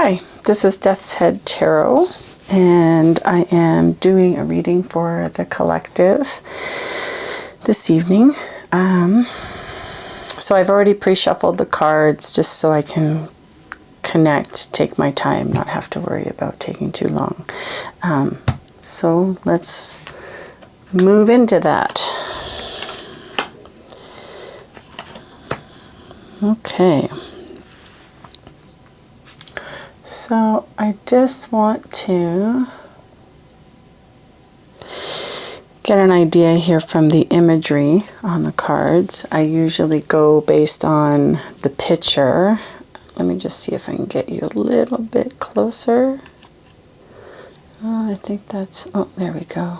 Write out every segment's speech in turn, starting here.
Hi, this is Death's Head Tarot, and I am doing a reading for the collective this evening. So I've already pre-shuffled the cards just so I can connect, take my time, not have to worry about taking too long. So let's move into that. Okay. So I just want to get an idea here from the imagery on the cards. I usually go based on the picture. Let me just see if I can get you a little bit closer. Oh, I think that's, oh, there we go.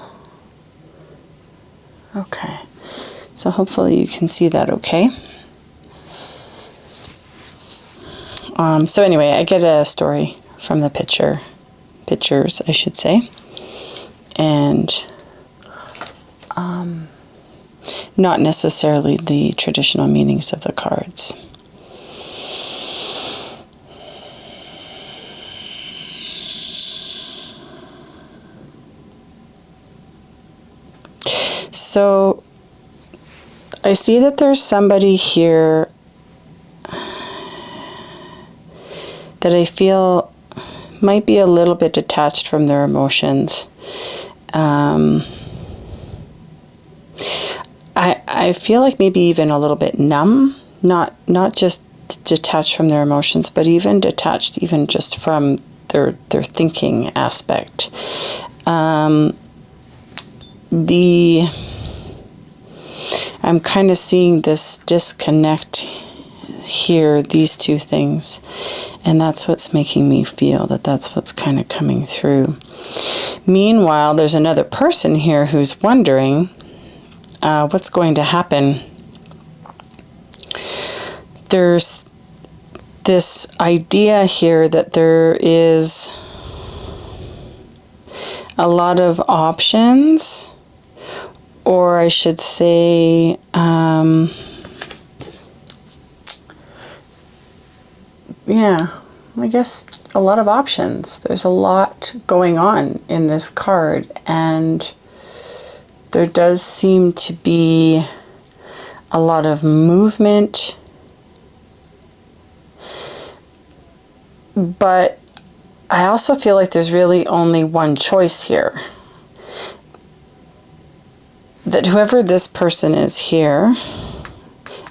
Okay. So hopefully you can see that okay. So anyway, I get a story from the pictures, I should say, and not necessarily the traditional meanings of the cards. So I see that there's somebody here that I feel might be a little bit detached from their emotions. I feel like maybe even a little bit numb, not just detached from their emotions, but even detached even just from their thinking aspect. I'm kind of seeing this disconnect here, these two things, and that's what's making me feel that that's what's kind of coming through. Meanwhile, there's another person here who's wondering what's going to happen. There's this idea here that there is a lot of options, or I should say yeah, I guess a lot of options. There's a lot going on in this card, and there does seem to be a lot of movement, but I also feel like there's really only one choice here. That whoever this person is here,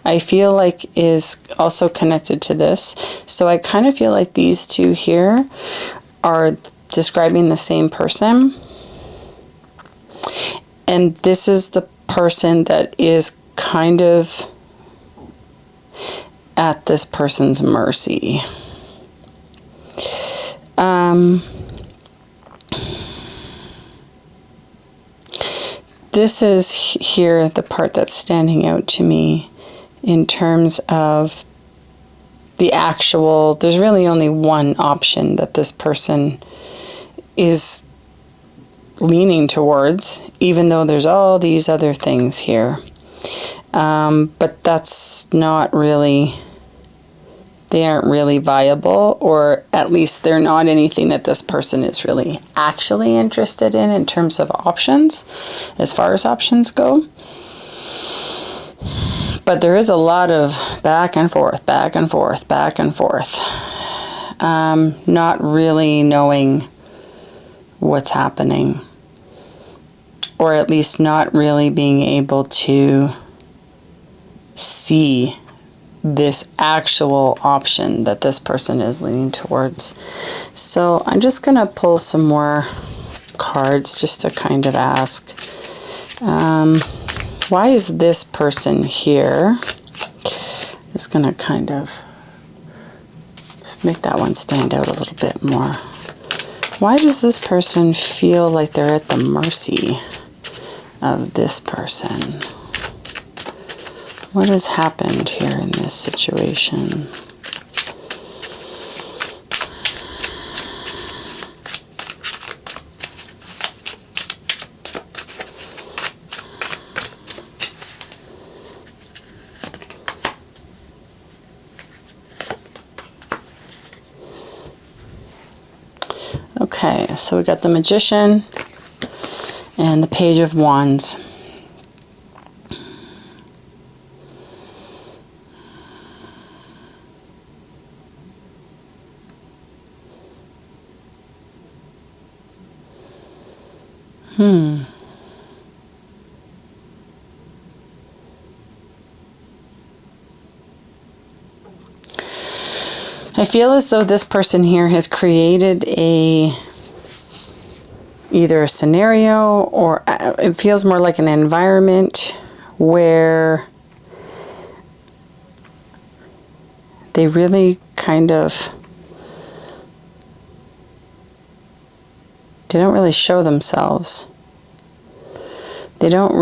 I feel like is also connected to this. So I kind of feel like these two here are describing the same person. And this is the person that is kind of at this person's mercy. This is here the part that's standing out to me in terms of the actual, there's really only one option that this person is leaning towards, even though there's all these other things here. But that's not really, they aren't really viable, or at least they're not anything that this person is really actually interested in terms of options, as far as options go. But there is a lot of back and forth, back and forth, back and forth. Not really knowing what's happening, or at least not really being able to see this actual option that this person is leaning towards. So I'm just going to pull some more cards just to kind of ask, why is this person here? Just going to kind of just make that one stand out a little bit more. Why does this person feel like they're at the mercy of this person? What has happened here in this situation? Okay, so we got the Magician and the Page of Wands. I feel as though this person here has created either a scenario, or it feels more like an environment where they really kind of, they don't really show themselves. They're not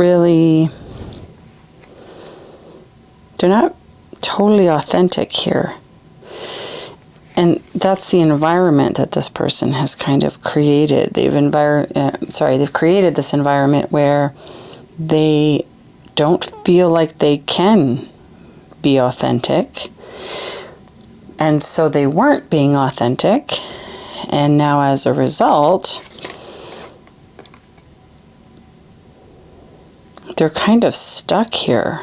totally authentic here. And that's the environment that this person has kind of created. They've created this environment where they don't feel like they can be authentic. And so they weren't being authentic. And now as a result, they're kind of stuck here.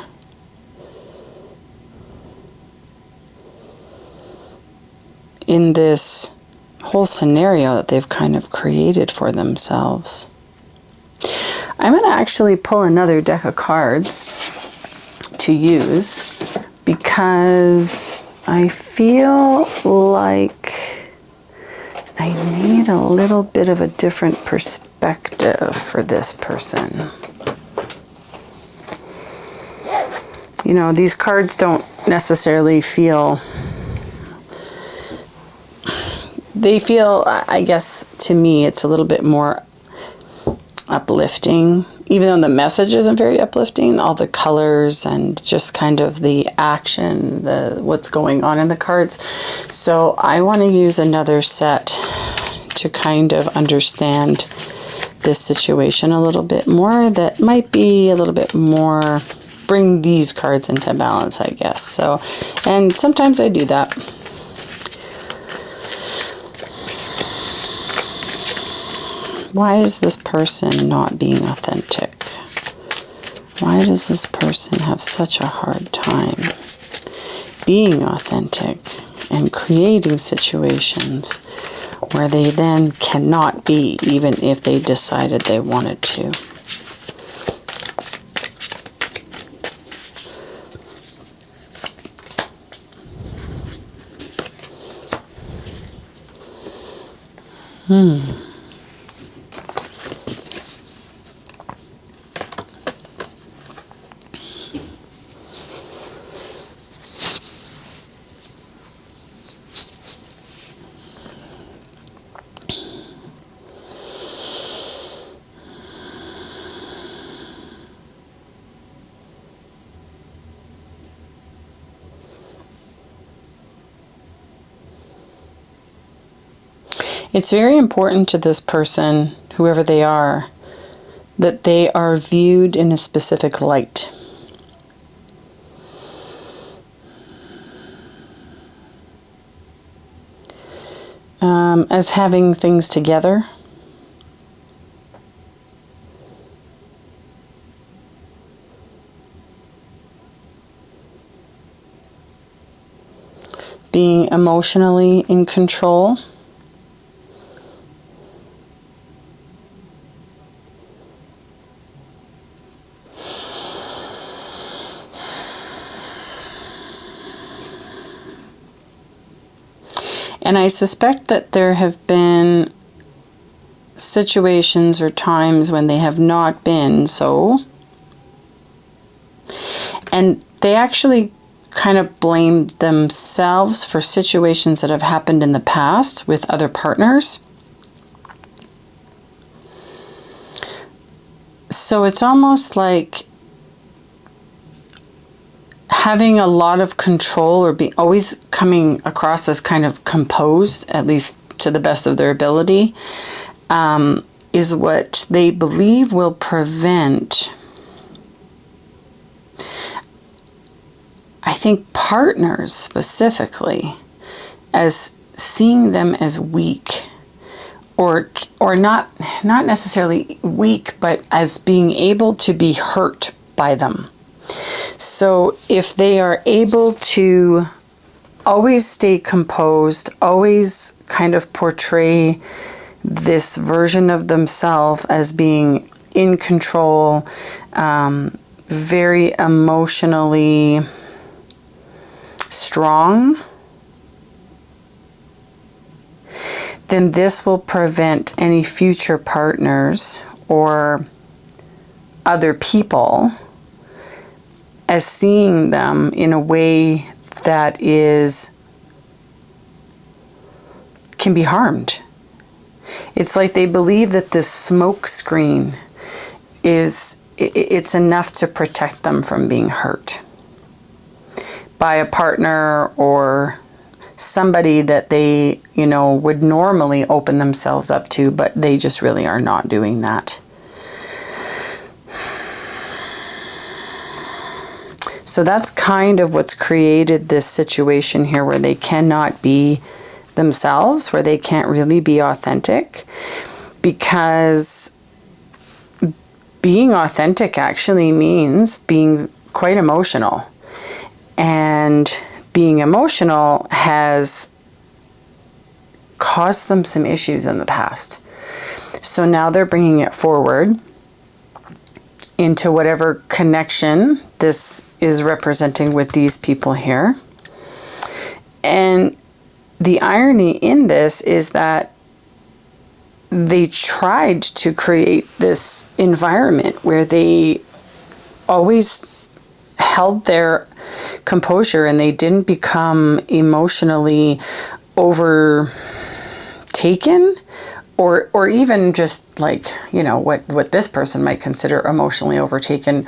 In this whole scenario that they've kind of created for themselves. I'm going to actually pull another deck of cards to use because I feel like I need a little bit of a different perspective for this person. You know, these cards don't necessarily feel... They feel, I guess, to me, it's a little bit more uplifting. Even though the message isn't very uplifting, all the colors and just kind of the action, what's going on in the cards. So I want to use another set to kind of understand this situation a little bit more. That might be a little bit more, bring these cards into balance, I guess. So, and sometimes I do that. Why is this person not being authentic? Why does this person have such a hard time being authentic and creating situations where they then cannot be, even if they decided they wanted to? It's very important to this person, whoever they are, that they are viewed in a specific light. As having things together. Being emotionally in control. And I suspect that there have been situations or times when they have not been so. And they actually kind of blame themselves for situations that have happened in the past with other partners. So it's almost like having a lot of control, or be always coming across as kind of composed, at least to the best of their ability, is what they believe will prevent, I think, partners specifically, as seeing them as weak or not necessarily weak, but as being able to be hurt by them. So if they are able to always stay composed, always kind of portray this version of themselves as being in control, very emotionally strong, then this will prevent any future partners or other people as seeing them in a way that can be harmed. It's like they believe that this smoke screen it's enough to protect them from being hurt by a partner or somebody that they, would normally open themselves up to, but they just really are not doing that. So that's kind of what's created this situation here where they cannot be themselves, where they can't really be authentic, because being authentic actually means being quite emotional. And being emotional has caused them some issues in the past. So now they're bringing it forward into whatever connection this is representing with these people here. And the irony in this is that they tried to create this environment where they always held their composure and they didn't become emotionally overtaken, or even just like, what this person might consider emotionally overtaken,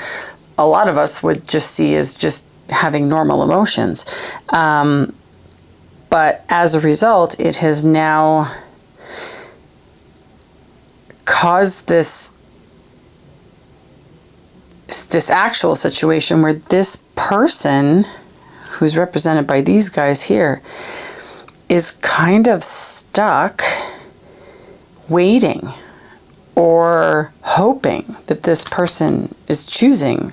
a lot of us would just see as just having normal emotions. But as a result, it has now caused this actual situation where this person, who's represented by these guys here, is kind of stuck waiting or hoping that this person is choosing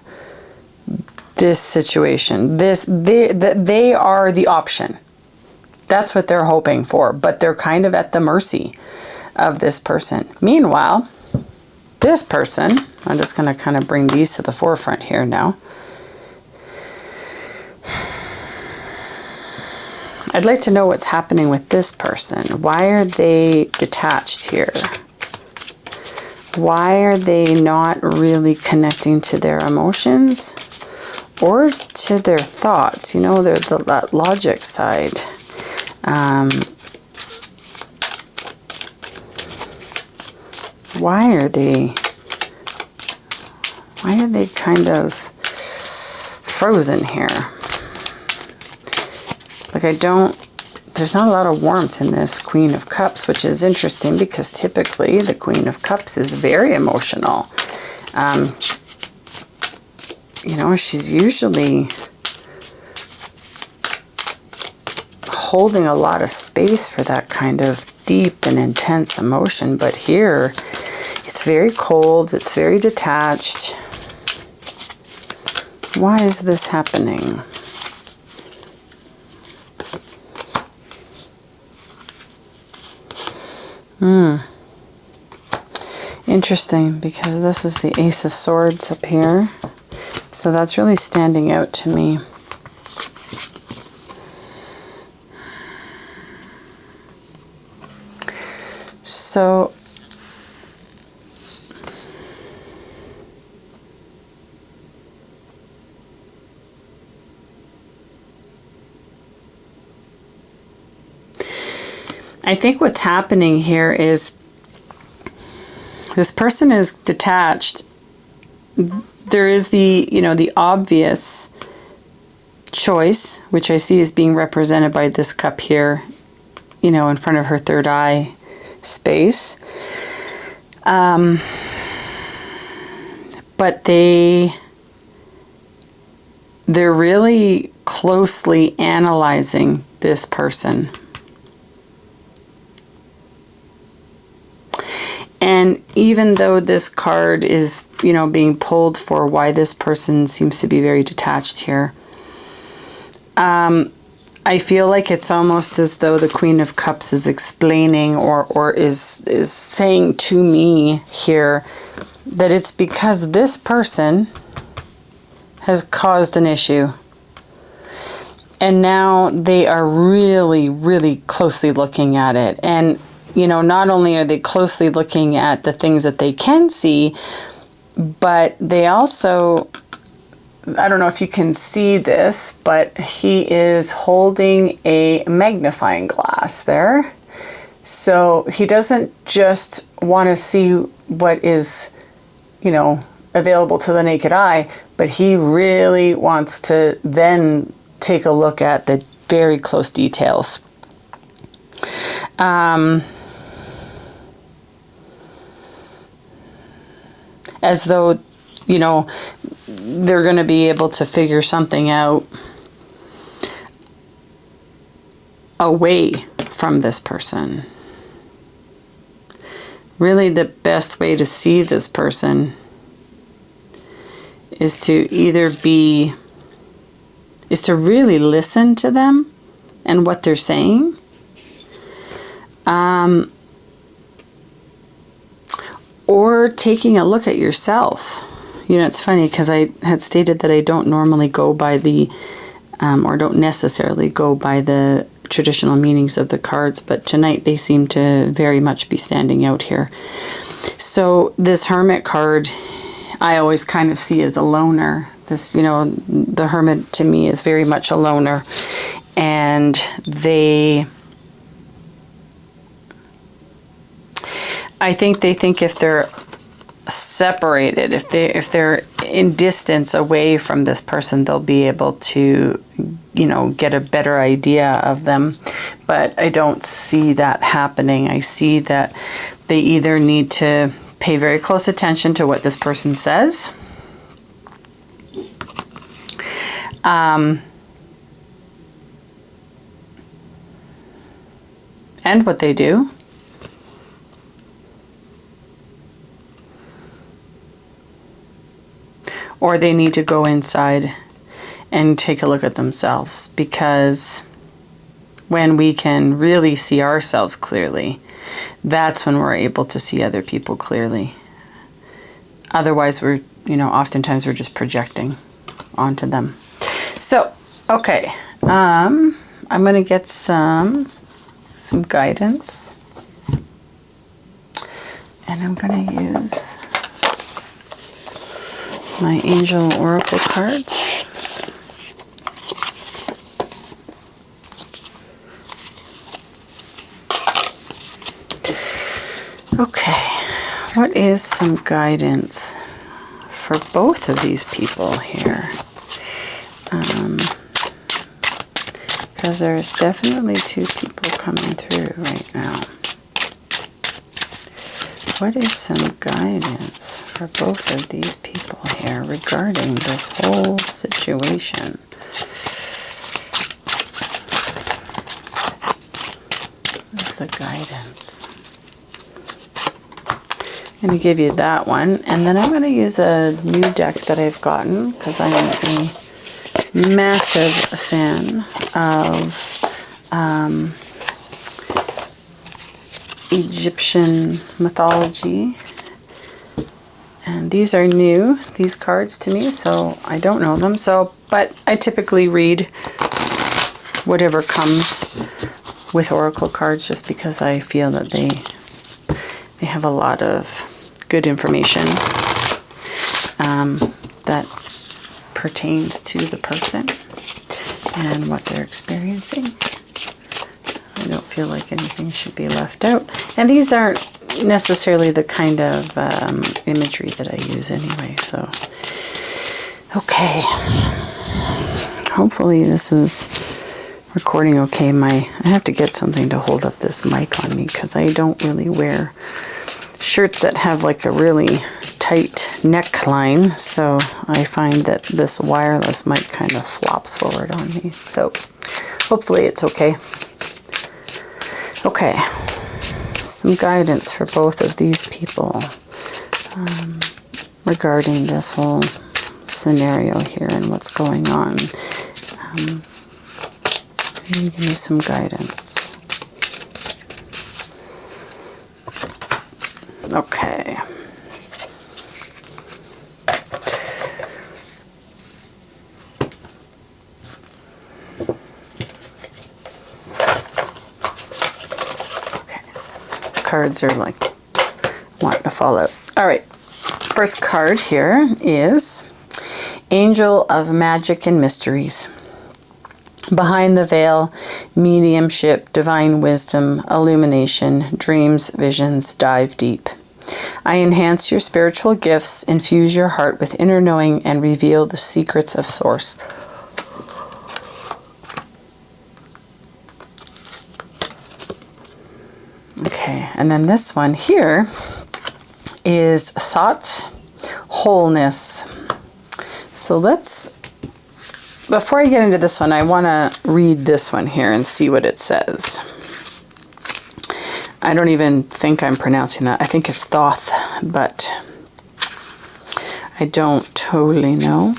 this situation. They are the option. That's what they're hoping for, but they're kind of at the mercy of this person. Meanwhile, this person, I'm just going to kind of bring these to the forefront here now. I'd like to know what's happening with this person. Why are they detached here? Why are they not really connecting to their emotions or to their thoughts? They're the logic side. Why are they kind of frozen here? Like there's not a lot of warmth in this Queen of Cups, which is interesting because typically the Queen of Cups is very emotional. She's usually holding a lot of space for that kind of deep and intense emotion, but here it's very cold, it's very detached. Why is this happening? Interesting, because this is the Ace of Swords up here. So that's really standing out to me. So I think what's happening here is this person is detached. There is the obvious choice, which I see as being represented by this cup here, in front of her third eye space. But they're really closely analyzing this person. even though this card is, you know, being pulled for why this person seems to be very detached here, I feel like it's almost as though the Queen of Cups is explaining or is saying to me here that it's because this person has caused an issue. And now they are really, really closely looking at it. And, you know, not only are they closely looking at the things that they can see, but they also, I don't know if you can see this, but he is holding a magnifying glass there. So he doesn't just want to see what is, you know, available to the naked eye, but he really wants to then take a look at the very close details. As though, you know, they're going to be able to figure something out away from this person. Really, the best way to see this person is to really listen to them and what they're saying. Or taking a look at yourself. You know, it's funny because I had stated that I don't normally go by the, or don't necessarily go by the traditional meanings of the cards, but tonight they seem to very much be standing out here. So this Hermit card, I always kind of see as a loner. This, you know, the Hermit to me is very much a loner. And I think they think if they're separated, if they're in distance away from this person, they'll be able to, you know, get a better idea of them. But I don't see that happening. I see that they either need to pay very close attention to what this person says, and what they do. Or they need to go inside and take a look at themselves, because when we can really see ourselves clearly, that's when we're able to see other people clearly. Otherwise, we're, you know, oftentimes we're just projecting onto them. So, okay, I'm going to get some guidance, and I'm going to use my Angel Oracle cards. Okay, what is some guidance for both of these people here? Because there's definitely two people coming through right now. What is some guidance for both of these people here regarding this whole situation? What is the guidance? I'm going to give you that one, and then I'm going to use a new deck that I've gotten because I'm a massive fan of Egyptian mythology, and these are new, these cards to me, so I don't know them, but I typically read whatever comes with Oracle cards just because I feel that they have a lot of good information that pertains to the person and what they're experiencing. I don't feel like anything should be left out. And these aren't necessarily the kind of imagery that I use anyway, so. Okay. Hopefully this is recording okay. I have to get something to hold up this mic on me because I don't really wear shirts that have like a really tight neckline, so I find that this wireless mic kind of flops forward on me. So hopefully it's okay. Okay, some guidance for both of these people. regarding this whole scenario here and what's going on. Can you give me some guidance? Okay. Cards are like wanting to fall out. All right, first card here is Angel of Magic and Mysteries. Behind the veil, mediumship, divine wisdom, illumination, dreams, visions, dive deep. I enhance your spiritual gifts, infuse your heart with inner knowing, and reveal the secrets of Source. Okay, and then this one here is thought, wholeness. So before I get into this one, I want to read this one here and see what it says. I don't even think I'm pronouncing that. I think it's Thoth, but I don't totally know.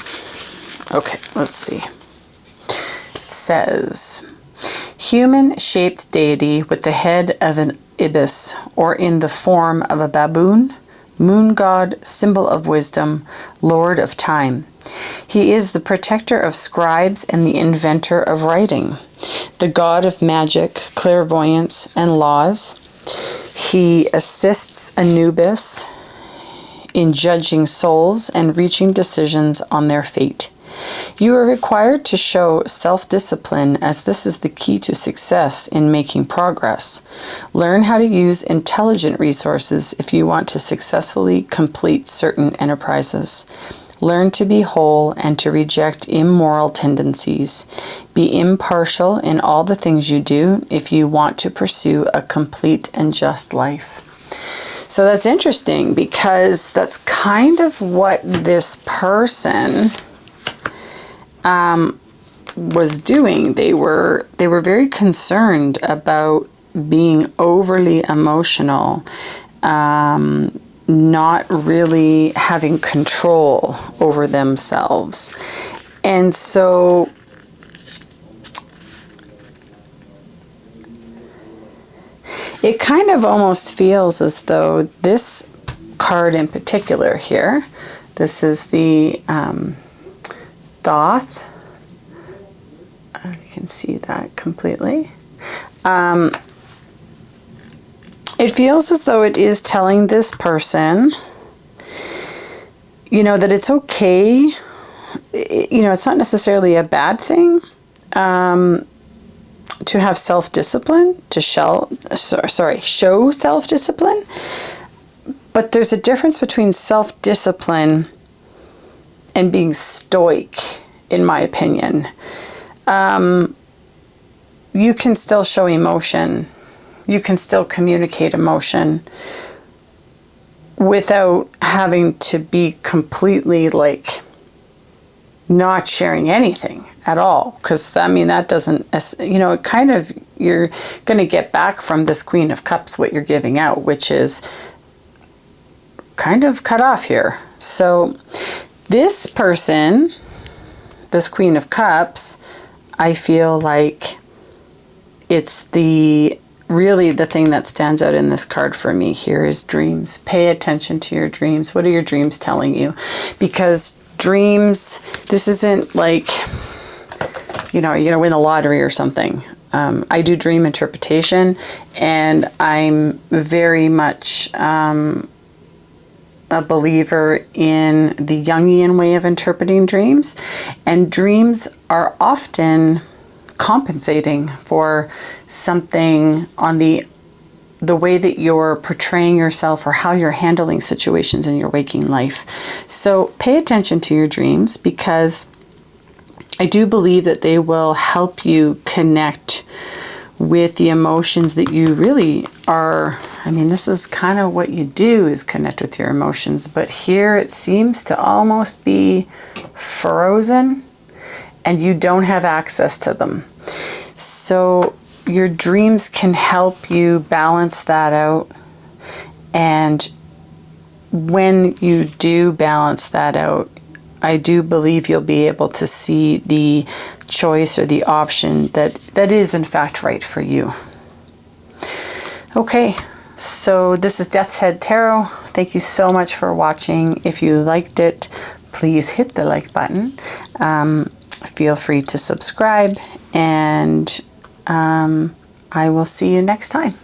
Okay, let's see. It says, human-shaped deity with the head of an ibis, or in the form of a baboon, moon god, symbol of wisdom, lord of time. He is the protector of scribes and the inventor of writing, the god of magic, clairvoyance, and laws. He assists Anubis in judging souls and reaching decisions on their fate. You are required to show self-discipline, as this is the key to success in making progress. Learn how to use intelligent resources if you want to successfully complete certain enterprises. Learn to be whole and to reject immoral tendencies. Be impartial in all the things you do if you want to pursue a complete and just life. So that's interesting, because that's kind of what this person was doing. They were very concerned about being overly emotional, not really having control over themselves. And so it kind of almost feels as though this card in particular here, this is the Thoth. You can see that completely. It feels as though it is telling this person, that it's okay. It's not necessarily a bad thing to have self-discipline, to show self-discipline. But there's a difference between self-discipline and being stoic, in my opinion. You can still show emotion. You can still communicate emotion without having to be completely not sharing anything at all. Because that doesn't, it kind of, you're going to get back from this Queen of Cups what you're giving out, which is kind of cut off here. So this person, this Queen of Cups, I feel like it's really the thing that stands out in this card for me here is dreams. Pay attention to your dreams. What are your dreams telling you? Because dreams, this isn't like, you're going to win the lottery or something. I do dream interpretation, and I'm very much a believer in the Jungian way of interpreting dreams. And dreams are often compensating for something on the way that you're portraying yourself or how you're handling situations in your waking life. So pay attention to your dreams, because I do believe that they will help you connect with the emotions that you really are. This is kind of what you do, is connect with your emotions. But here it seems to almost be frozen and you don't have access to them. So your dreams can help you balance that out and when you do balance that out, I do believe you'll be able to see the choice or the option that is in fact right for you. Okay, so this is Death's Head Tarot. Thank you so much for watching. If you liked it, please hit the like button. Feel free to subscribe, and I will see you next time.